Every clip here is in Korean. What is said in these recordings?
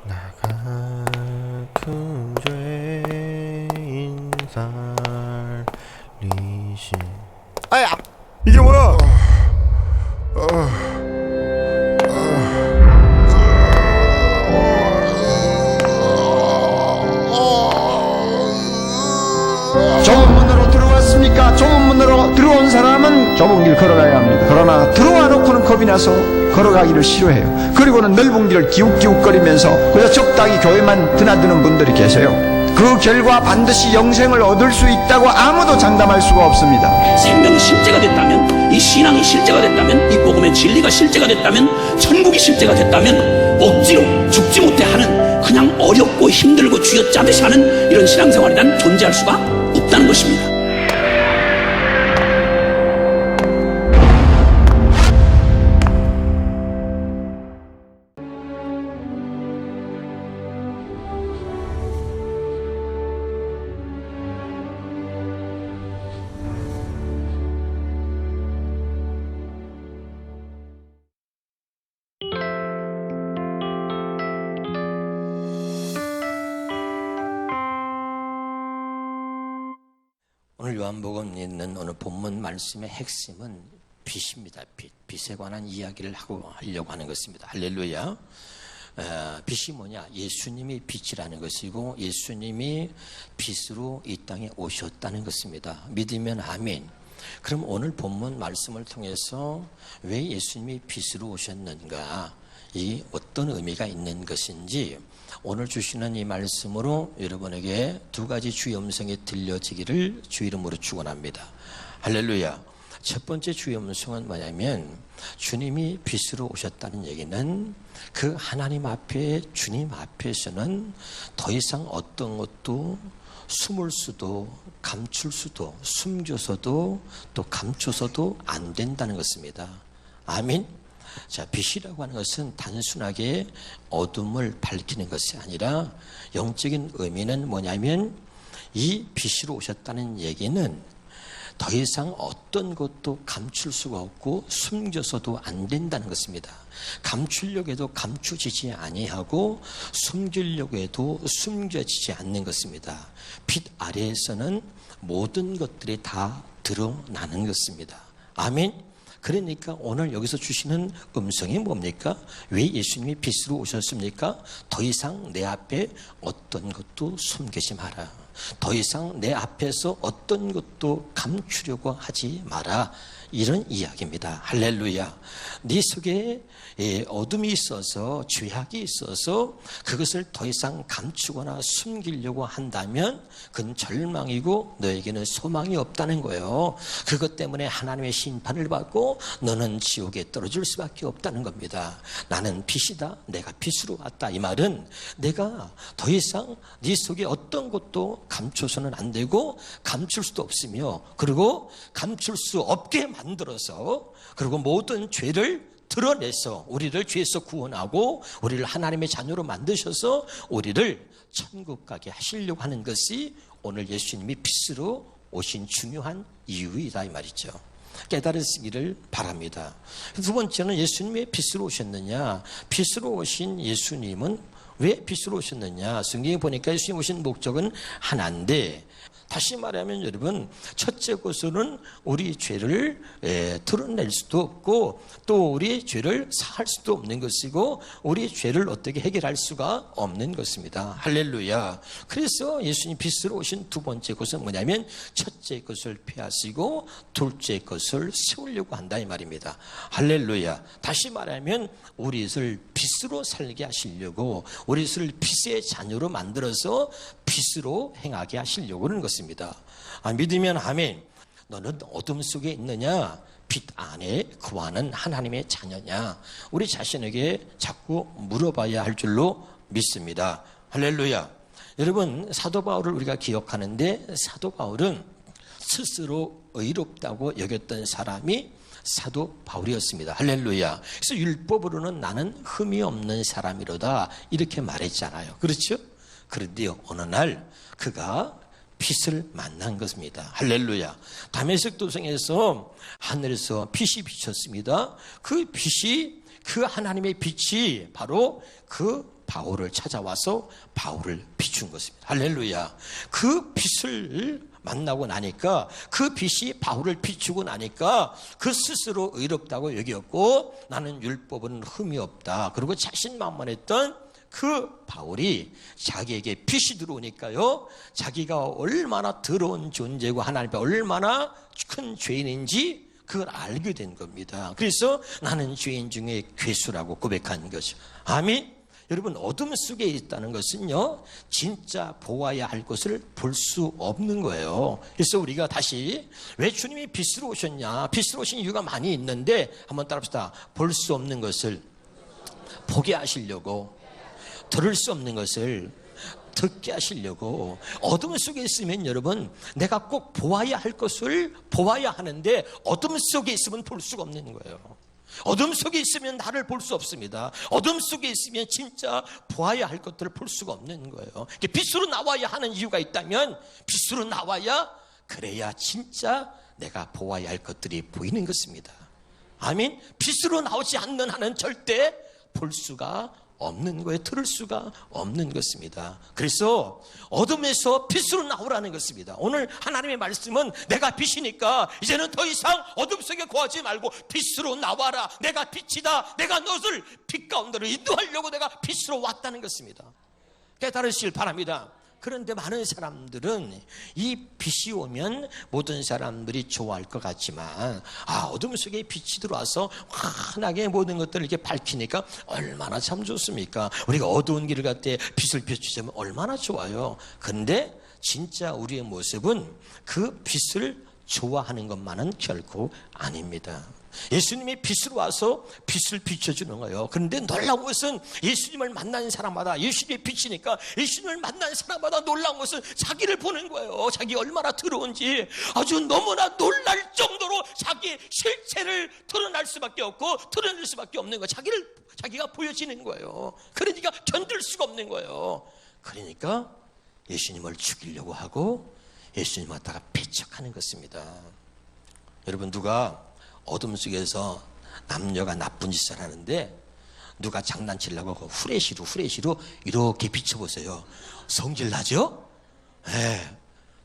나 같은 죄인 살리신. 아야! 이게 뭐야? 좁은 문으로 들어왔습니까? 좁은 문으로 들어온 사람은 좁은 길 걸어가야 합니다. 그러나 들어와 놓고는 겁이 나서 걸어가기를 싫어해요. 그리고는 넓은 길을 기웃기웃거리면서 그래서 적당히 교회만 드나드는 분들이 계세요. 그 결과 반드시 영생을 얻을 수 있다고 아무도 장담할 수가 없습니다. 생명이 실제가 됐다면, 이 신앙이 실제가 됐다면, 이 복음의 진리가 실제가 됐다면, 천국이 실제가 됐다면 억지로 죽지 못해 하는, 그냥 어렵고 힘들고 쥐어짜듯이 하는 이런 신앙생활이란 존재할 수가 없다는 것입니다. 오늘 요한복음에 있는 오늘 본문 말씀의 핵심은 빛입니다. 빛에 관한 이야기를 하려고 하는 것입니다. 할렐루야. 빛이 뭐냐? 예수님이 빛이라는 것이고 예수님이 빛으로 이 땅에 오셨다는 것입니다. 믿으면 아멘. 그럼 오늘 본문 말씀을 통해서 왜 예수님이 빛으로 오셨는가? 이 어떤 의미가 있는 것인지 오늘 주시는 이 말씀으로 여러분에게 두 가지 주의 음성이 들려지기를 주 이름으로 축원합니다. 할렐루야. 첫 번째 주의 음성은 뭐냐면 주님이 빛으로 오셨다는 얘기는 그 하나님 앞에 주님 앞에서는 더 이상 어떤 것도 숨을 수도 감출 수도 숨겨서도 또 감춰서도 안 된다는 것입니다. 아멘. 자, 빛이라고 하는 것은 단순하게 어둠을 밝히는 것이 아니라 영적인 의미는 뭐냐면 이 빛으로 오셨다는 얘기는 더 이상 어떤 것도 감출 수가 없고 숨겨서도 안 된다는 것입니다. 감추려고 해도 감추지지 아니하고 숨기려고 해도 숨겨지지 않는 것입니다. 빛 아래에서는 모든 것들이 다 드러나는 것입니다. 아멘. 그러니까 오늘 여기서 주시는 음성이 뭡니까? 왜 예수님이 빛으로 오셨습니까? 더 이상 내 앞에 어떤 것도 숨기지 마라. 더 이상 내 앞에서 어떤 것도 감추려고 하지 마라. 이런 이야기입니다. 할렐루야. 네 속에 어둠이 있어서 죄악이 있어서 그것을 더 이상 감추거나 숨기려고 한다면 그건 절망이고 너에게는 소망이 없다는 거예요. 그것 때문에 하나님의 심판을 받고 너는 지옥에 떨어질 수밖에 없다는 겁니다. 나는 빛이다. 내가 빛으로 왔다. 이 말은 내가 더 이상 네 속에 어떤 것도 감춰서는 안 되고 감출 수도 없으며 그리고 감출 수 없게 만들어서 그리고 모든 죄를 드러내서 우리를 죄에서 구원하고 우리를 하나님의 자녀로 만드셔서 우리를 천국 가게 하시려고 하는 것이 오늘 예수님이 빛으로 오신 중요한 이유이다 이 말이죠. 깨달으시기를 바랍니다. 두 번째는 예수님이 빛으로 오셨느냐? 빛으로 오신 예수님은 왜 빛으로 오셨느냐? 성경에 보니까 예수님 오신 목적은 하나인데 다시 말하면 여러분 첫째 것으로는 우리 죄를 드러낼 수도 없고 또 우리 죄를 사할 수도 없는 것이고 우리 죄를 어떻게 해결할 수가 없는 것입니다. 할렐루야. 그래서 예수님 빛으로 오신 두 번째 것은 뭐냐면 첫째 것을 폐하시고 둘째 것을 세우려고 한다 이 말입니다. 할렐루야. 다시 말하면 우리를 빛으로 살게 하시려고 우리를 빛의 자녀로 만들어서 빛으로 행하게 하시려고 하는 것입니다. 믿으면 아멘. 너는 어둠 속에 있느냐? 빛 안에 거하는 하나님의 자녀냐? 우리 자신에게 자꾸 물어봐야 할 줄로 믿습니다. 할렐루야. 여러분 사도 바울을 우리가 기억하는데 사도 바울은 스스로 의롭다고 여겼던 사람이 사도 바울이었습니다. 할렐루야. 그래서 율법으로는 나는 흠이 없는 사람이로다 이렇게 말했잖아요. 그렇죠? 그런데 어느 날 그가 빛을 만난 것입니다. 할렐루야. 다메섹 도성에서 하늘에서 빛이 비쳤습니다. 그 빛이 그 하나님의 빛이 바로 그 바울을 찾아와서 바울을 비춘 것입니다. 할렐루야. 그 빛을 만나고 나니까, 그 빛이 바울을 비추고 나니까 그 스스로 의롭다고 여겼고 나는 율법은 흠이 없다. 그리고 자신만만했던 그 바울이 자기에게 빛이 들어오니까요, 자기가 얼마나 더러운 존재고 하나님 앞에 얼마나 큰 죄인인지 그걸 알게 된 겁니다. 그래서 나는 죄인 중에 괴수라고 고백한 거죠. 아멘. 여러분, 어둠 속에 있다는 것은요, 진짜 보아야 할 것을 볼 수 없는 거예요. 그래서 우리가 다시 왜 주님이 빛으로 오셨냐, 빛으로 오신 이유가 많이 있는데 한번 따라합시다. 볼 수 없는 것을 보게 하시려고, 들을 수 없는 것을 듣게 하시려고. 어둠 속에 있으면 여러분, 내가 꼭 보아야 할 것을 보아야 하는데 어둠 속에 있으면 볼 수가 없는 거예요. 어둠 속에 있으면 나를 볼 수 없습니다. 어둠 속에 있으면 진짜 보아야 할 것들을 볼 수가 없는 거예요. 빛으로 나와야 하는 이유가 있다면 빛으로 나와야, 그래야 진짜 내가 보아야 할 것들이 보이는 것입니다. 아멘. 빛으로 나오지 않는 한은 절대 볼 수가 없는 거예요. 들을 수가 없는 것입니다. 그래서 어둠에서 빛으로 나오라는 것입니다. 오늘 하나님의 말씀은 내가 빛이니까 이제는 더 이상 어둠 속에 거하지 말고 빛으로 나와라. 내가 빛이다. 내가 너를 빛 가운데로 인도하려고 내가 빛으로 왔다는 것입니다. 깨달으시길 바랍니다. 그런데 많은 사람들은 이 빛이 오면 모든 사람들이 좋아할 것 같지만, 어둠 속에 빛이 들어와서 환하게 모든 것들을 이렇게 밝히니까 얼마나 참 좋습니까? 우리가 어두운 길을 갈 때 빛을 비추자면 얼마나 좋아요. 그런데 진짜 우리의 모습은 그 빛을 좋아하는 것만은 결코 아닙니다. 예수님이 빛으로 와서 빛을 비춰주는 거예요. 그런데 놀라운 것은 예수님을 만난 사람마다, 예수님의 빛이니까 예수님을 만난 사람마다 놀라운 것은 자기를 보는 거예요. 자기 얼마나 더러운지 아주 너무나 놀랄 정도로 자기의 실체를 드러날 수밖에 없고 드러낼 수밖에 없는 거예요. 자기가 보여지는 거예요. 그러니까 견딜 수가 없는 거예요. 그러니까 예수님을 죽이려고 하고 예수님 갖다가 배척하는 것입니다. 여러분, 누가 어둠 속에서 남녀가 나쁜 짓을 하는데 누가 장난치려고 그 후레쉬로 이렇게 비춰보세요. 성질 나죠? 네,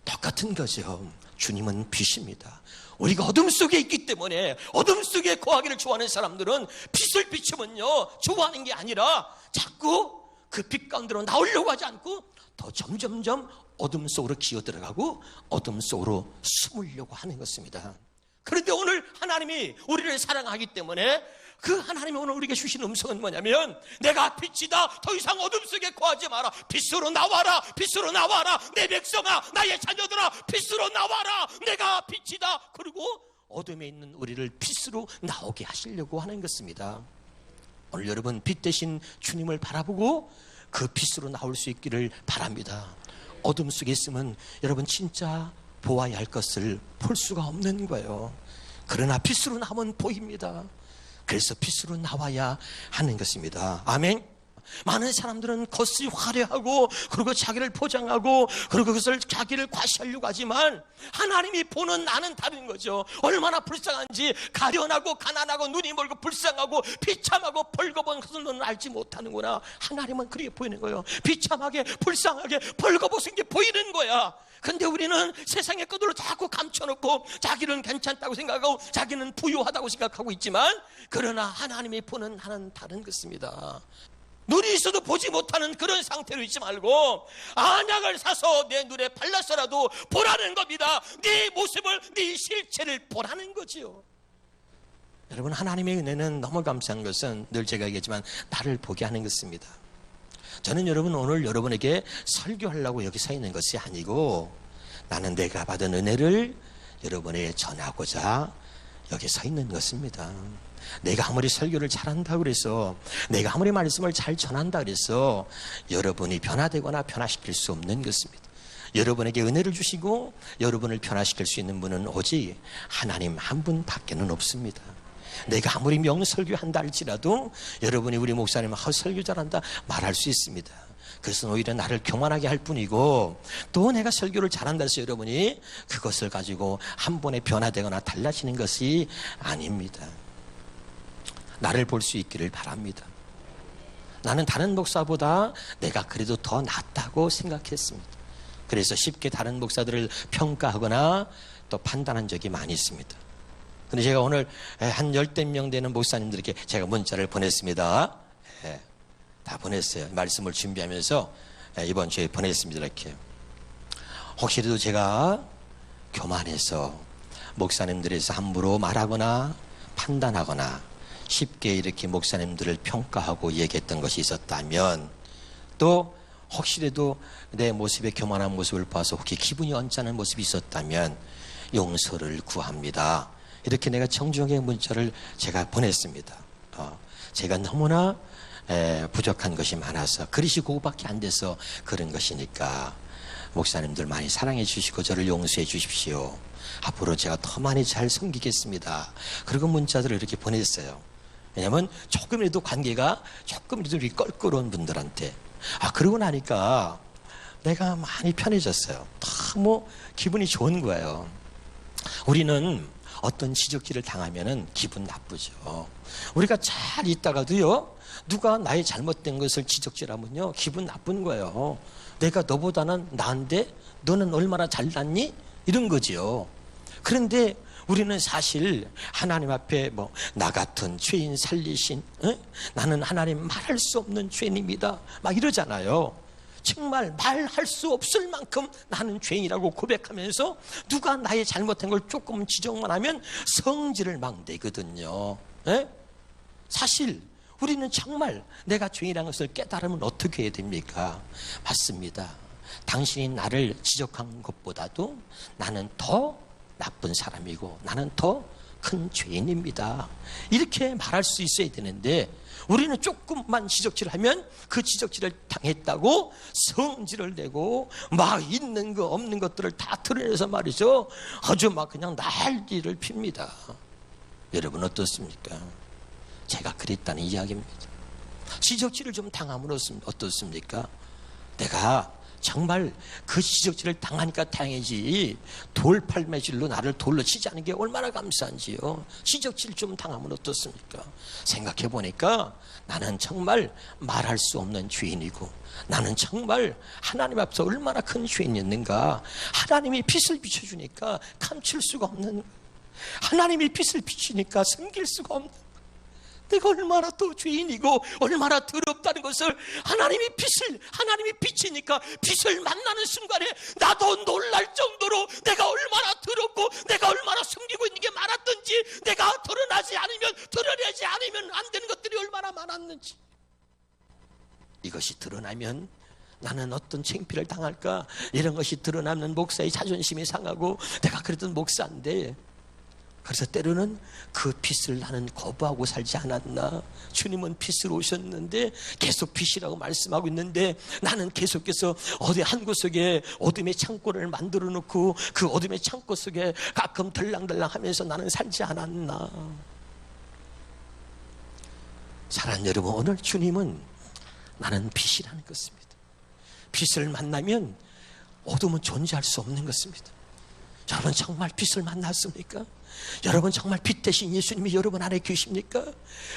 똑같은 거죠. 주님은 빛입니다. 우리가 어둠 속에 있기 때문에 어둠 속에 거하기를 좋아하는 사람들은 빛을 비추면요, 좋아하는 게 아니라 자꾸 그 빛 가운데로 나오려고 하지 않고 더 점점점 어둠 속으로 기어들어가고 어둠 속으로 숨으려고 하는 것입니다. 그런데 오늘 하나님이 우리를 사랑하기 때문에 그 하나님이 오늘 우리에게 주신 음성은 뭐냐면, 내가 빛이다. 더 이상 어둠 속에 거하지 마라. 빛으로 나와라. 빛으로 나와라. 내 백성아, 나의 자녀들아, 빛으로 나와라. 내가 빛이다. 그리고 어둠에 있는 우리를 빛으로 나오게 하시려고 하는 것입니다. 오늘 여러분, 빛 대신 주님을 바라보고 그 빛으로 나올 수 있기를 바랍니다. 어둠 속에 있으면 여러분 진짜 보아야 할 것을 볼 수가 없는 거예요. 그러나 빛으로 나오면 보입니다. 그래서 빛으로 나와야 하는 것입니다. 아멘. 많은 사람들은 겉이 화려하고 그리고 자기를 포장하고 그리고 그것을 자기를 과시하려고 하지만 하나님이 보는 나는 다른 거죠. 얼마나 불쌍한지, 가련하고 가난하고 눈이 멀고 불쌍하고 비참하고 벌거벗은 것을 너는 알지 못하는구나. 하나님은 그렇게 보이는 거예요. 비참하게 불쌍하게 벌거벗은 게 보이는 거야. 근데 우리는 세상의 것들을 자꾸 감춰놓고 자기는 괜찮다고 생각하고 자기는 부유하다고 생각하고 있지만, 그러나 하나님이 보는 나는 다른 것입니다. 눈이 있어도 보지 못하는 그런 상태로 있지 말고 안약을 사서 내 눈에 발라서라도 보라는 겁니다. 네 모습을, 네 실체를 보라는 거지요. 여러분, 하나님의 은혜는 너무 감사한 것은 늘 제가 얘기했지만 나를 보게 하는 것입니다. 저는 여러분, 오늘 여러분에게 설교하려고 여기 서 있는 것이 아니고 나는 내가 받은 은혜를 여러분에게 전하고자 여기 서 있는 것입니다. 내가 아무리 설교를 잘한다고 그래서, 내가 아무리 말씀을 잘 전한다 그래서 여러분이 변화되거나 변화시킬 수 없는 것입니다. 여러분에게 은혜를 주시고 여러분을 변화시킬 수 있는 분은 오직 하나님 한 분밖에는 없습니다. 내가 아무리 명설교한다 할지라도 여러분이 우리 목사님 설교 잘한다 말할 수 있습니다. 그것은 오히려 나를 교만하게 할 뿐이고, 또 내가 설교를 잘한다 해서 여러분이 그것을 가지고 한 번에 변화되거나 달라지는 것이 아닙니다. 나를 볼 수 있기를 바랍니다. 나는 다른 목사보다 내가 그래도 더 낫다고 생각했습니다. 그래서 쉽게 다른 목사들을 평가하거나 또 판단한 적이 많이 있습니다. 근데 제가 오늘 한 10대 명 되는 목사님들에게 제가 문자를 보냈습니다. 다 보냈어요. 말씀을 준비하면서 이번 주에 보냈습니다. 이렇게. 혹시라도 제가 교만해서 목사님들에서 함부로 말하거나 판단하거나 쉽게 이렇게 목사님들을 평가하고 얘기했던 것이 있었다면, 또 혹시라도 내 모습의 교만한 모습을 봐서 혹시 기분이 언짢은 모습이 있었다면 용서를 구합니다. 이렇게 내가 정중하게 문자를 제가 보냈습니다. 제가 너무나 부족한 것이 많아서, 그릇이 그거밖에 안 돼서 그런 것이니까 목사님들 많이 사랑해 주시고 저를 용서해 주십시오. 앞으로 제가 더 많이 잘 섬기겠습니다. 그리고 문자들을 이렇게 보냈어요. 왜냐하면 조금이라도 관계가 조금이라도 껄끄러운 분들한테, 그러고 나니까 내가 많이 편해졌어요. 너무 기분이 좋은 거예요. 우리는 어떤 지적질을 당하면은 기분 나쁘죠. 우리가 잘 있다가도요, 누가 나의 잘못된 것을 지적질하면요, 기분 나쁜 거예요. 내가 너보다는 나은데 너는 얼마나 잘났니? 이런 거지요. 그런데 우리는 사실 하나님 앞에 나 같은 죄인 살리신, 나는 하나님 말할 수 없는 죄인입니다, 막 이러잖아요. 정말 말할 수 없을 만큼 나는 죄인이라고 고백하면서 누가 나의 잘못한 걸 조금 지적만 하면 성질을 막 내거든요. 사실 우리는 정말 내가 죄인이라는 것을 깨달으면 어떻게 해야 됩니까? 맞습니다. 당신이 나를 지적한 것보다도 나는 더 나쁜 사람이고 나는 더 큰 죄인입니다, 이렇게 말할 수 있어야 되는데, 우리는 조금만 지적질을 하면 그 지적질을 당했다고 성질을 내고 막 있는 거 없는 것들을 다 드러내서 말이죠, 아주 막 그냥 난리를 핍니다. 여러분 어떻습니까? 제가 그랬다는 이야기입니다. 지적질을 좀 당하면 어떻습니까? 내가 정말 그 지적질을 당하니까 다행이지, 돌팔매질로 나를 돌로 치지 않은 게 얼마나 감사한지요. 지적질 좀 당하면 어떻습니까? 생각해 보니까 나는 정말 말할 수 없는 죄인이고, 나는 정말 하나님 앞에서 얼마나 큰 죄인이었는가. 하나님이 빛을 비춰주니까 감출 수가 없는, 하나님이 빛을 비추니까 숨길 수가 없는, 내가 얼마나 또 죄인이고 얼마나 더럽다는 것을 하나님이 비치니까 빛을 만나는 순간에 나도 놀랄 정도로 내가 얼마나 더럽고 내가 얼마나 숨기고 있는 게 많았던지, 내가 드러내지 않으면 안 되는 것들이 얼마나 많았는지, 이것이 드러나면 나는 어떤 창피를 당할까, 이런 것이 드러나면 목사의 자존심이 상하고 내가 그랬던 목사인데, 그래서 때로는 그 빛을 나는 거부하고 살지 않았나. 주님은 빛으로 오셨는데 계속 빛이라고 말씀하고 있는데 나는 계속해서 어디 한 구석에 어둠의 창고를 만들어 놓고 그 어둠의 창고 속에 가끔 들랑들랑 하면서 나는 살지 않았나. 사랑하는 여러분, 오늘 주님은 나는 빛이라는 것입니다. 빛을 만나면 어둠은 존재할 수 없는 것입니다. 여러분 정말 빛을 만났습니까? 여러분 정말 빛 대신 예수님이 여러분 안에 계십니까?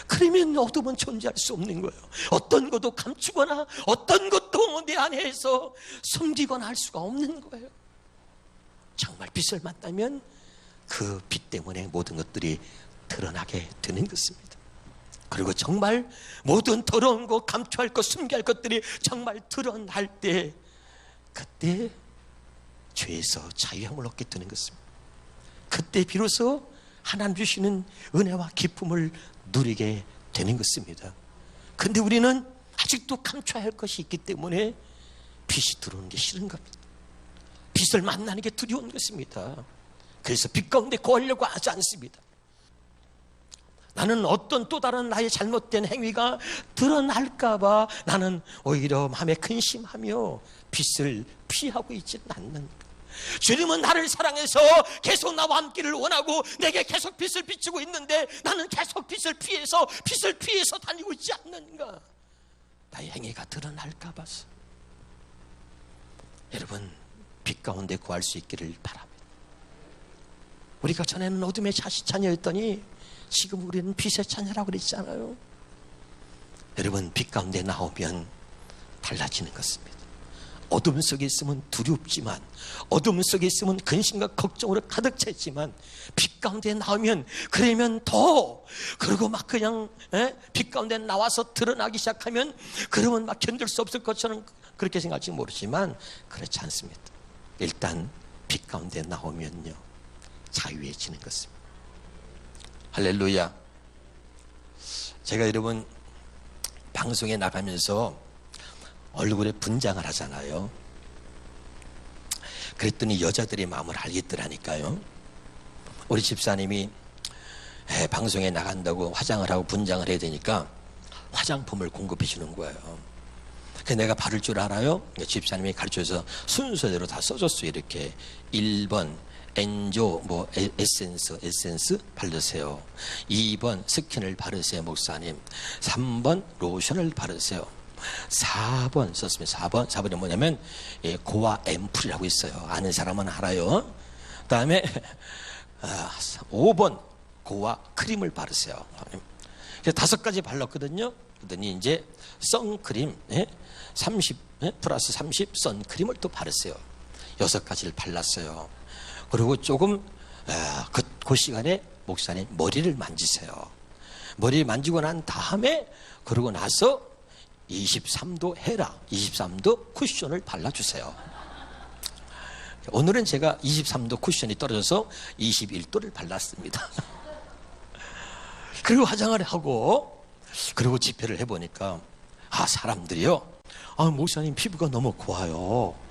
그러면 어둠은 존재할 수 없는 거예요. 어떤 것도 감추거나 어떤 것도 내 안에서 숨기거나 할 수가 없는 거예요. 정말 빛을 만나면 그 빛 때문에 모든 것들이 드러나게 되는 것입니다. 그리고 정말 모든 더러운 것, 감춰할 것, 숨겨야 할 것들이 정말 드러날 때, 그때 죄에서 자유함을 얻게 되는 것입니다. 그때 비로소 하나님 주시는 은혜와 기쁨을 누리게 되는 것입니다. 그런데 우리는 아직도 감춰야 할 것이 있기 때문에 빛이 들어오는 게 싫은 겁니다. 빛을 만나는 게 두려운 것입니다. 그래서 빛 가운데 거하려고 하지 않습니다. 나는 어떤 또 다른 나의 잘못된 행위가 드러날까봐 나는 오히려 마음에 근심하며 빛을 피하고 있지는 않는가. 주님은 나를 사랑해서 계속 나와 함께를 원하고 내게 계속 빛을 비추고 있는데 나는 계속 빛을 피해서 다니고 있지 않는가. 나의 행위가 드러날까 봐서. 여러분 빛 가운데 구할 수 있기를 바랍니다. 우리가 전에는 어둠의 자녀였더니 지금 우리는 빛의 자녀라고 그랬잖아요. 여러분, 빛 가운데 나오면 달라지는 것입니다. 어둠 속에 있으면 두렵지만, 어둠 속에 있으면 근심과 걱정으로 가득 차 있지만, 빛 가운데 나오면, 그러면 더, 그리고 막 그냥 빛 가운데 나와서 드러나기 시작하면, 그러면 막 견딜 수 없을 것처럼 그렇게 생각할지 모르지만 그렇지 않습니다. 일단 빛 가운데 나오면요, 자유해지는 것입니다. 할렐루야. 제가 여러분 방송에 나가면서 얼굴에 분장을 하잖아요. 그랬더니 여자들이 마음을 알겠더라니까요. 우리 집사님이 방송에 나간다고 화장을 하고 분장을 해야 되니까 화장품을 공급해 주는 거예요. 그래서 내가 바를 줄 알아요? 집사님이 가르쳐서 순서대로 다 써줬어요. 이렇게 1번 엔조 에센스 바르세요. 2번 스킨을 바르세요, 목사님. 3번 로션을 바르세요. 4번 썼습니다. 4번이 뭐냐면 고와 앰플이라고 있어요. 아는 사람은 알아요. 그 다음에 5번 고와 크림을 바르세요. 그래서 5가지 발랐거든요. 그러더니 이제 선크림 30 플러스 30 선크림을 또 바르세요. 6가지를 발랐어요. 그리고 조금 그 시간에 목사님 머리를 만지세요. 머리를 만지고 난 다음에, 그러고 나서 23도 헤라, 23도 쿠션을 발라주세요. 오늘은 제가 23도 쿠션이 떨어져서 21도를 발랐습니다. 그리고 화장을 하고, 그리고 집회를 해보니까 사람들이요, 목사님 피부가 너무 고와요.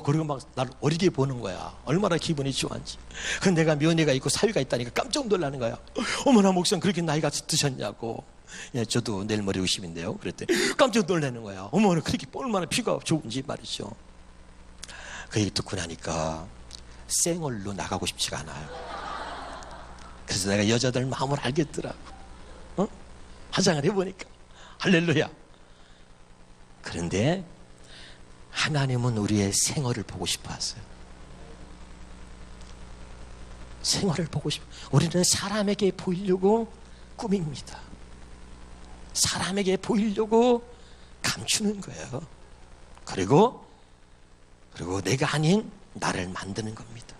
그리고 막 날 어리게 보는 거야. 얼마나 기분이 좋았지. 근데 내가 면회가 있고 사위가 있다니까 깜짝 놀라는 거야. 어머나, 목사님 그렇게 나이가 드셨냐고. 저도 내일 모레 50인데요. 그랬더니 깜짝 놀라는 거야. 어머나, 그렇게 얼마나 피가 좋은지 말이죠. 그 얘기 듣고 나니까 생얼로 나가고 싶지가 않아요. 그래서 내가 여자들 마음을 알겠더라고. 화장을 해보니까. 할렐루야. 그런데 하나님은 우리의 생활을 보고 싶어 하세요. 생활을 보고 싶어. 우리는 사람에게 보이려고 꾸밉니다. 사람에게 보이려고 감추는 거예요. 그리고 내가 아닌 나를 만드는 겁니다.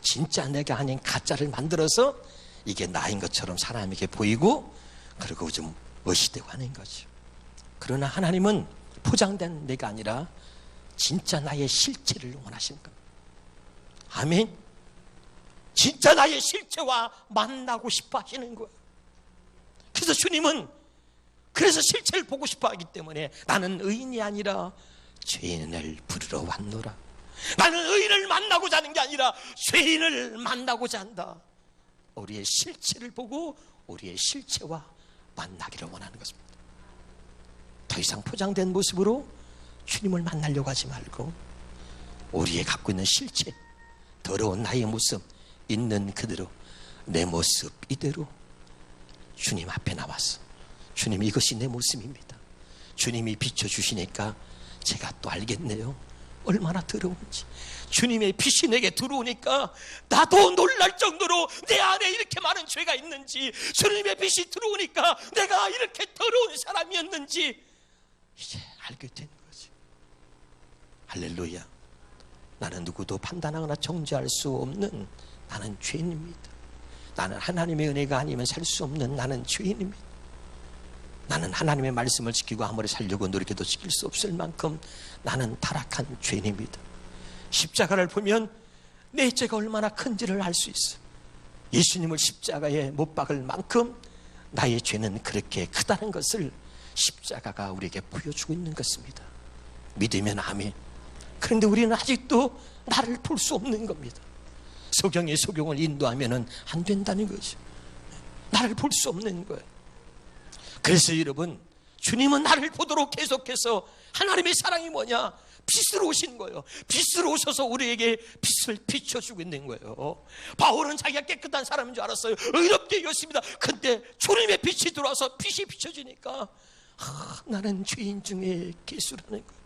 진짜 내가 아닌 가짜를 만들어서 이게 나인 것처럼 사람에게 보이고, 그리고 좀 멋있다고 하는 거죠. 그러나 하나님은 포장된 내가 아니라 진짜 나의 실체를 원하시는 겁니다. 아멘. 진짜 나의 실체와 만나고 싶어 하시는 거예요. 그래서 주님은 그래서 실체를 보고 싶어 하기 때문에 나는 의인이 아니라 죄인을 부르러 왔노라. 나는 의인을 만나고자 하는 게 아니라 죄인을 만나고자 한다. 우리의 실체를 보고 우리의 실체와 만나기를 원하는 것입니다. 더 이상 포장된 모습으로 주님을 만나려고 하지 말고, 우리의 갖고 있는 실체, 더러운 나의 모습 있는 그대로, 내 모습 이대로 주님 앞에 나와서, 주님 이것이 내 모습입니다. 주님이 비춰주시니까 제가 또 알겠네요. 얼마나 더러운지. 주님의 빛이 내게 들어오니까 나도 놀랄 정도로 내 안에 이렇게 많은 죄가 있는지, 주님의 빛이 들어오니까 내가 이렇게 더러운 사람이었는지 이제 알게 된 거지. 할렐루야. 나는 누구도 판단하거나 정죄할 수 없는 나는 죄인입니다. 나는 하나님의 은혜가 아니면 살 수 없는 나는 죄인입니다. 나는 하나님의 말씀을 지키고 아무리 살려고 노력해도 지킬 수 없을 만큼 나는 타락한 죄인입니다. 십자가를 보면 내 죄가 얼마나 큰지를 알 수 있어. 예수님을 십자가에 못 박을 만큼 나의 죄는 그렇게 크다는 것을 십자가가 우리에게 보여주고 있는 것입니다. 믿으면 아멘. 그런데 우리는 아직도 나를 볼 수 없는 겁니다. 소경의 소경을 인도하면 안 된다는 거죠. 나를 볼 수 없는 거예요. 그래서 여러분, 주님은 나를 보도록 계속해서 하나님의 사랑이 뭐냐? 빛으로 오신 거예요. 빛으로 오셔서 우리에게 빛을 비춰주고 있는 거예요. 바울은 자기가 깨끗한 사람인 줄 알았어요. 의롭게 여겼습니다. 근데 주님의 빛이 들어와서 빛이 비춰지니까 나는 죄인 중에 괴수라는 거예요.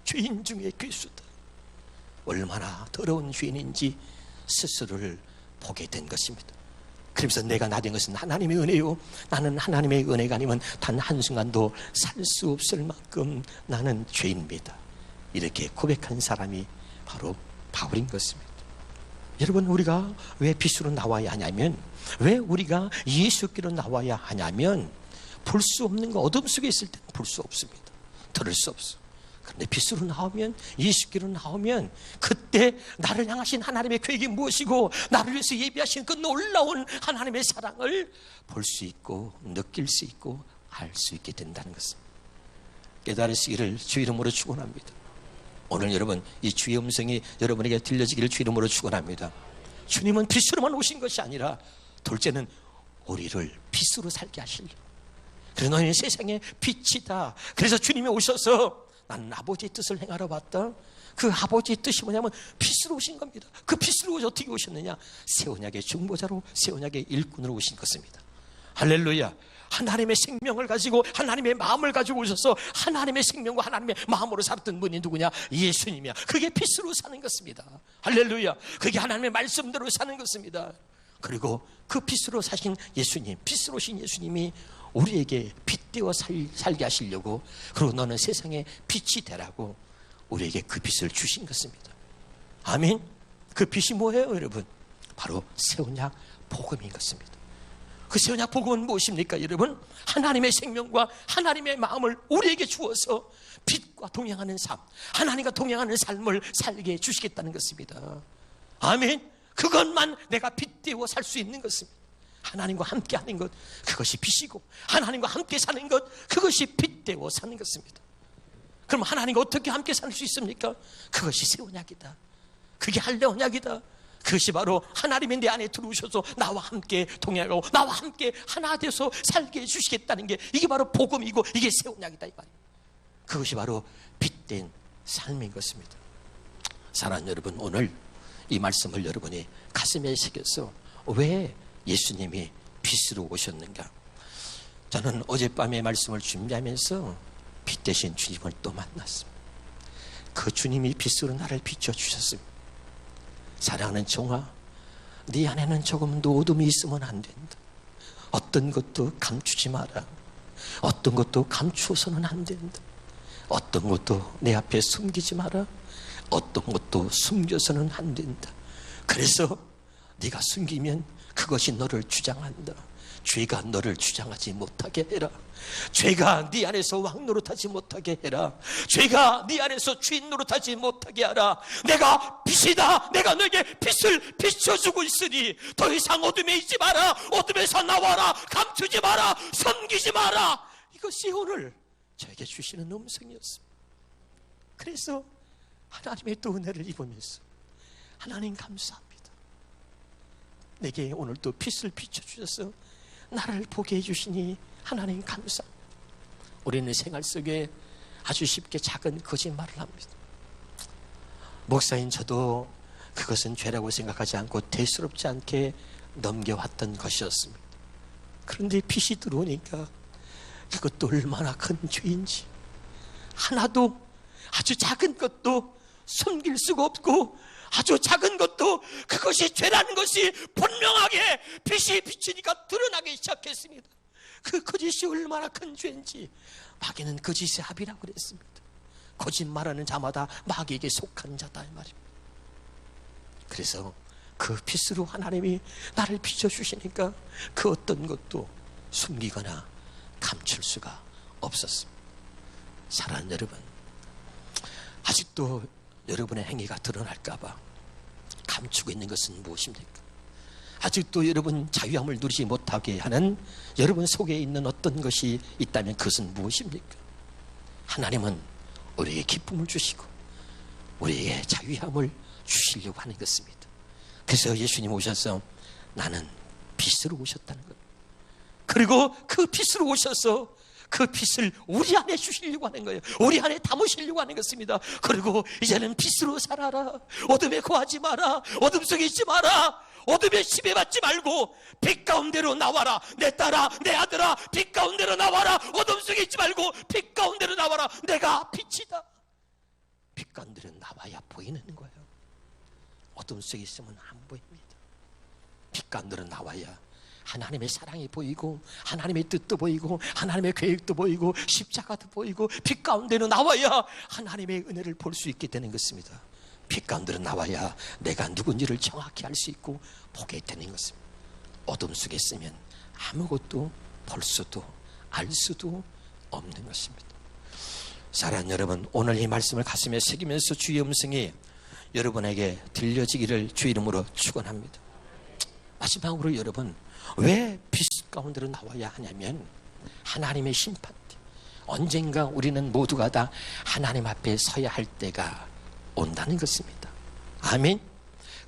죄인 중에 괴수다. 얼마나 더러운 죄인인지 스스로를 보게 된 것입니다. 그러면서 내가 나된 것은 하나님의 은혜요, 나는 하나님의 은혜가 아니면 단 한순간도 살 수 없을 만큼 나는 죄인입니다. 이렇게 고백한 사람이 바로 바울인 것입니다. 여러분, 우리가 왜 빛으로 나와야 하냐면, 왜 우리가 예수께로 나와야 하냐면, 볼 수 없는 거, 어둠 속에 있을 때는 볼 수 없습니다. 들을 수 없어. 그런데 빛으로 나오면, 예수께로 나오면, 그때 나를 향하신 하나님의 계획이 무엇이고 나를 위해서 예비하신 그 놀라운 하나님의 사랑을 볼 수 있고 느낄 수 있고 알 수 있게 된다는 것입니다. 깨달으시기를 주 이름으로 축원합니다. 오늘 여러분, 이 주의 음성이 여러분에게 들려지기를 주 이름으로 축원합니다. 주님은 빛으로만 오신 것이 아니라 둘째는 우리를 빛으로 살게 하시려고. 그래서 너희는 세상의 빛이다. 그래서 주님이 오셔서 나는 아버지의 뜻을 행하러 왔다. 그 아버지의 뜻이 뭐냐면 빛으로 오신 겁니다. 그 빛으로 어떻게 오셨느냐? 새 언약의 중보자로, 새 언약의 일꾼으로 오신 것입니다. 할렐루야. 하나님의 생명을 가지고 하나님의 마음을 가지고 오셔서 하나님의 생명과 하나님의 마음으로 살았던 분이 누구냐? 예수님이야. 그게 빛으로 사는 것입니다. 할렐루야. 그게 하나님의 말씀대로 사는 것입니다. 그리고 그 빛으로 사신 예수님, 빛으로 오신 예수님이 우리에게 빛되어 살게 하시려고, 그리고 너는 세상에 빛이 되라고 우리에게 그 빛을 주신 것입니다. 아멘. 그 빛이 뭐예요, 여러분? 바로 새 언약 복음인 것입니다. 그 새 언약 복음은 무엇입니까, 여러분? 하나님의 생명과 하나님의 마음을 우리에게 주어서 빛과 동행하는 삶, 하나님과 동행하는 삶을 살게 해주시겠다는 것입니다. 아멘. 그것만 내가 빛되어 살 수 있는 것입니다. 하나님과 함께 하는 것, 그것이 빛이고, 하나님과 함께 사는 것, 그것이 빛되어 사는 것입니다. 그럼 하나님과 어떻게 함께 살 수 있습니까? 그것이 새 언약이다. 그게 할례 언약이다. 그것이 바로 하나님이 내 안에 들어오셔서 나와 함께 동행하고 나와 함께 하나 돼서 살게 해주시겠다는 게, 이게 바로 복음이고 이게 새 언약이다, 이 말이에요. 그것이 바로 빛된 삶인 것입니다. 사랑하는 여러분, 오늘 이 말씀을 여러분이 가슴에 새겨서 왜 예수님이 빛으로 오셨는가? 저는 어젯밤에 말씀을 준비하면서 빛 대신 주님을 또 만났습니다. 그 주님이 빛으로 나를 비춰주셨습니다. 사랑하는 종아, 네 안에는 조금도 어둠이 있으면 안 된다. 어떤 것도 감추지 마라. 어떤 것도 감추어서는 안 된다. 어떤 것도 내 앞에 숨기지 마라. 어떤 것도 숨겨서는 안 된다. 그래서 네가 숨기면 그것이 너를 주장한다. 죄가 너를 주장하지 못하게 해라. 죄가 네 안에서 왕 노릇하지 못하게 해라. 죄가 네 안에서 주인 노릇하지 못하게 하라. 내가 빛이다. 내가 너에게 빛을 비춰주고 있으니 더 이상 어둠에 있지 마라. 어둠에서 나와라. 감추지 마라. 숨기지 마라. 이것이 오늘 저에게 주시는 음성이었습니다. 그래서 하나님의 또 은혜를 입으면서 하나님 감사합니다. 내게 오늘 또 빛을 비춰주셔서 나를 보게 해주시니 하나님 감사합니다. 우리는 생활 속에 아주 쉽게 작은 거짓말을 합니다. 목사인 저도 그것은 죄라고 생각하지 않고 대수롭지 않게 넘겨왔던 것이었습니다. 그런데 빛이 들어오니까 그것도 얼마나 큰 죄인지, 하나도, 아주 작은 것도 숨길 수가 없고, 아주 작은 것도 그것이 죄라는 것이 분명하게 빛이 비치니까 드러나기 시작했습니다. 그 거짓이 얼마나 큰 죄인지 마귀는 거짓의 합이라고 그랬습니다. 거짓말하는 자마다 마귀에게 속한 자다, 이 말입니다. 그래서 그 빛으로 하나님이 나를 비춰주시니까 그 어떤 것도 숨기거나 감출 수가 없었습니다. 사랑하는 여러분, 아직도 여러분의 행위가 드러날까봐 감추고 있는 것은 무엇입니까? 아직도 여러분 자유함을 누리지 못하게 하는 여러분 속에 있는 어떤 것이 있다면 그것은 무엇입니까? 하나님은 우리에게 기쁨을 주시고 우리에게 자유함을 주시려고 하는 것입니다. 그래서 예수님 오셔서 나는 빛으로 오셨다는 것, 그리고 그 빛으로 오셔서 그 빛을 우리 안에 주시려고 하는 거예요. 우리 안에 담으시려고 하는 것입니다. 그리고 이제는 빛으로 살아라. 어둠에 거하지 마라. 어둠 속에 있지 마라. 어둠에 지배받지 말고 빛 가운데로 나와라. 내 딸아, 내 아들아, 빛 가운데로 나와라. 어둠 속에 있지 말고 빛 가운데로 나와라. 내가 빛이다. 빛 가운데로 나와야 보이는 거예요. 어둠 속에 있으면 안 보입니다. 빛 가운데로 나와야 하나님의 사랑이 보이고 하나님의 뜻도 보이고 하나님의 계획도 보이고 십자가도 보이고 빛 가운데로 나와야 하나님의 은혜를 볼 수 있게 되는 것입니다. 빛 가운데로 나와야 내가 누군지를 정확히 알 수 있고 보게 되는 것입니다. 어둠 속에 있으면 아무것도 볼 수도 알 수도 없는 것입니다. 사랑하는 여러분, 오늘 이 말씀을 가슴에 새기면서 주의 음성이 여러분에게 들려지기를 주 이름으로 축원합니다. 마지막으로 여러분, 왜 빛 가운데로 나와야 하냐면 하나님의 심판 때 언젠가 우리는 모두가 다 하나님 앞에 서야 할 때가 온다는 것입니다. 아멘.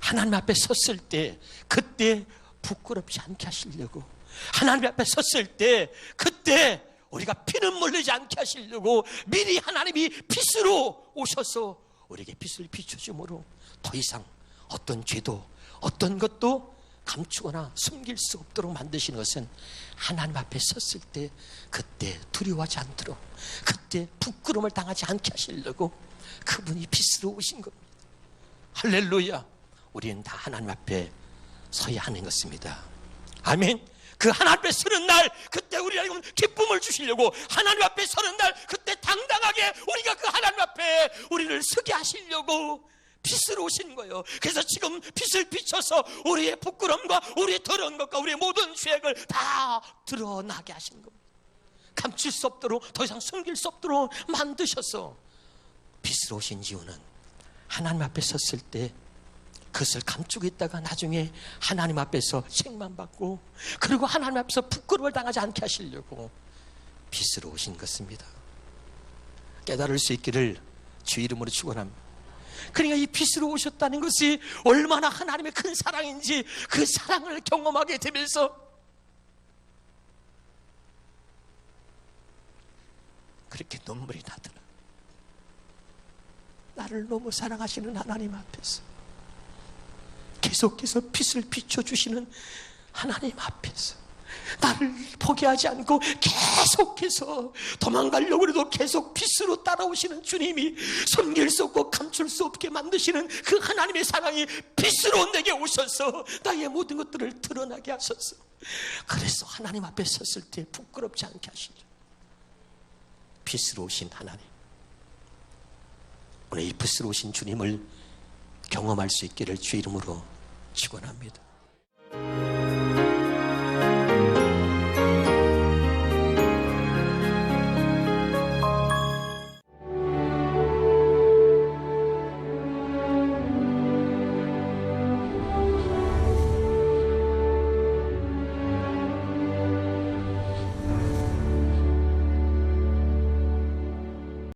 하나님 앞에 섰을 때 그때 부끄럽지 않게 하시려고, 하나님 앞에 섰을 때 그때 우리가 피눈 물리지 않게 하시려고 미리 하나님이 빛으로 오셔서 우리에게 빛을 비춰주므로 더 이상 어떤 죄도 어떤 것도 감추거나 숨길 수 없도록 만드시는 것은 하나님 앞에 섰을 때 그때 두려워하지 않도록, 그때 부끄러움을 당하지 않게 하시려고 그분이 빛으로 오신 겁니다. 할렐루야. 우리는 다 하나님 앞에 서야 하는 것입니다. 아멘. 그 하나님 앞에 서는 날 그때 우리에게 기쁨을 주시려고, 하나님 앞에 서는 날 그때 당당하게 우리가 그 하나님 앞에 우리를 서게 하시려고 빛으로 오신 거예요. 그래서 지금 빛을 비춰서 우리의 부끄러움과 우리의 더러운 것과 우리의 모든 죄악을 다 드러나게 하신 겁니다. 감출 수 없도록, 더 이상 숨길 수 없도록 만드셔서 빛으로 오신 이유는 하나님 앞에 섰을 때 그것을 감추고 있다가 나중에 하나님 앞에서 책만 받고, 그리고 하나님 앞에서 부끄러움을 당하지 않게 하시려고 빛으로 오신 것입니다. 깨달을 수 있기를 주 이름으로 축원합니다. 그러니까 이 빛으로 오셨다는 것이 얼마나 하나님의 큰 사랑인지 그 사랑을 경험하게 되면서 그렇게 눈물이 나더라. 나를 너무 사랑하시는 하나님 앞에서, 계속해서 빛을 비춰주시는 하나님 앞에서 나를 포기하지 않고 계속해서 도망가려고 해도 계속 빛으로 따라오시는 주님이, 숨길 수 없고 감출 수 없게 만드시는 그 하나님의 사랑이 빛으로 내게 오셔서 나의 모든 것들을 드러나게 하셔서, 그래서 하나님 앞에 섰을 때 부끄럽지 않게 하시죠. 빛으로 오신 하나님, 오늘 이 빛으로 오신 주님을 경험할 수 있기를 주 이름으로 축원합니다.